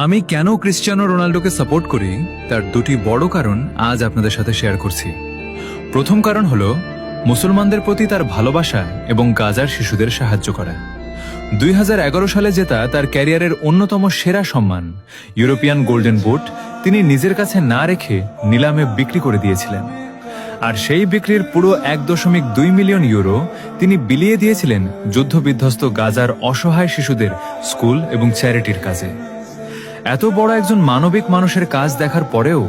আমি কেন Cristiano রোনাল্ডোকে support করি তার দুটি বড় কারণ আজ আপনাদের সাথে শেয়ার করছি। প্রথম কারণ হলো মুসলমানদের প্রতি তার ভালোবাসা এবং গাজার শিশুদের সাহায্য করা। 2011 সালে জেতা তার ক্যারিয়ারের অন্যতম সেরা সম্মান ইউরোপিয়ান গোল্ডেন বুট তিনি নিজের কাছে না রেখে নিলামে বিক্রি করে দিয়েছিলেন, আর সেই বিক্রির পুরো 1.2 মিলিয়ন ইউরো তিনি বিলিয়ে দিয়েছিলেন যুদ্ধবিধ্বস্ত গাজার অসহায় শিশুদের স্কুল এবং চ্যারিটির কাজে। এত বড় একজন মানবিক মানুষের কাজ দেখার পরেও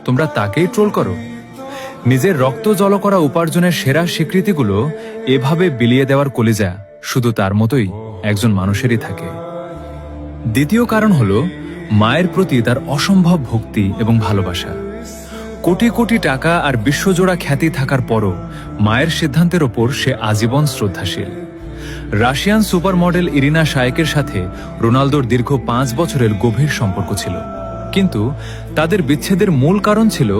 তোমরা তাকেই ট্রোল করো। নিজের রক্ত জল করা উপার্জনের সেরা স্বীকৃতিগুলো এভাবে বিলিয়ে দেওয়ার কলিজা শুধু তার মতোই একজন মানুষেরই থাকে। দ্বিতীয় কারণ হলো মায়ের প্রতি তার অসম্ভব ভক্তি এবং ভালোবাসা। কোটি কোটি টাকা আর বিশ্বজোড়া খ্যাতি থাকার পরও মায়ের সিদ্ধান্তের ওপর সে আজীবন শ্রদ্ধাশীল। রাশিয়ান সুপার মডেল ইরিনা শায়েকের সাথে রোনালদোর দীর্ঘ 5 বছরের গভীর সম্পর্ক ছিল, কিন্তু তাদের বিচ্ছেদের মূল কারণ ছিল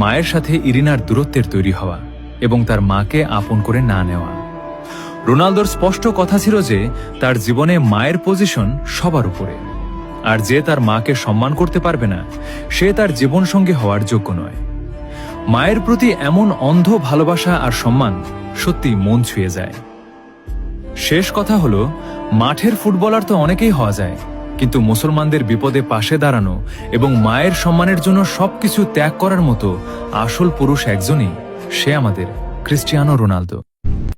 মায়ের সাথে ইরিনার দূরত্বের তৈরি হওয়া এবং তার মাকে আপন করে না নেওয়া। রোনালদোর স্পষ্ট কথা ছিল যে তার জীবনে মায়ের পজিশন সবার উপরে, আর যে তার মাকে সম্মান করতে পারবে না সে তার জীবনসঙ্গী হওয়ার যোগ্য নয়। মায়ের প্রতি এমন অন্ধ ভালোবাসা আর সম্মান সত্যি মন ছুঁয়ে যায়। শেষ কথা হলো, মাঠের ফুটবলার তো অনেকেই হওয়া যায়, কিন্তু মুসলমানদের বিপদে পাশে দাঁড়ানো এবং মায়ের সম্মানের জন্য সবকিছু ত্যাগ করার মতো আসল পুরুষ একজনই, সে আমাদের ক্রিশ্চিয়ানো রোনালদো।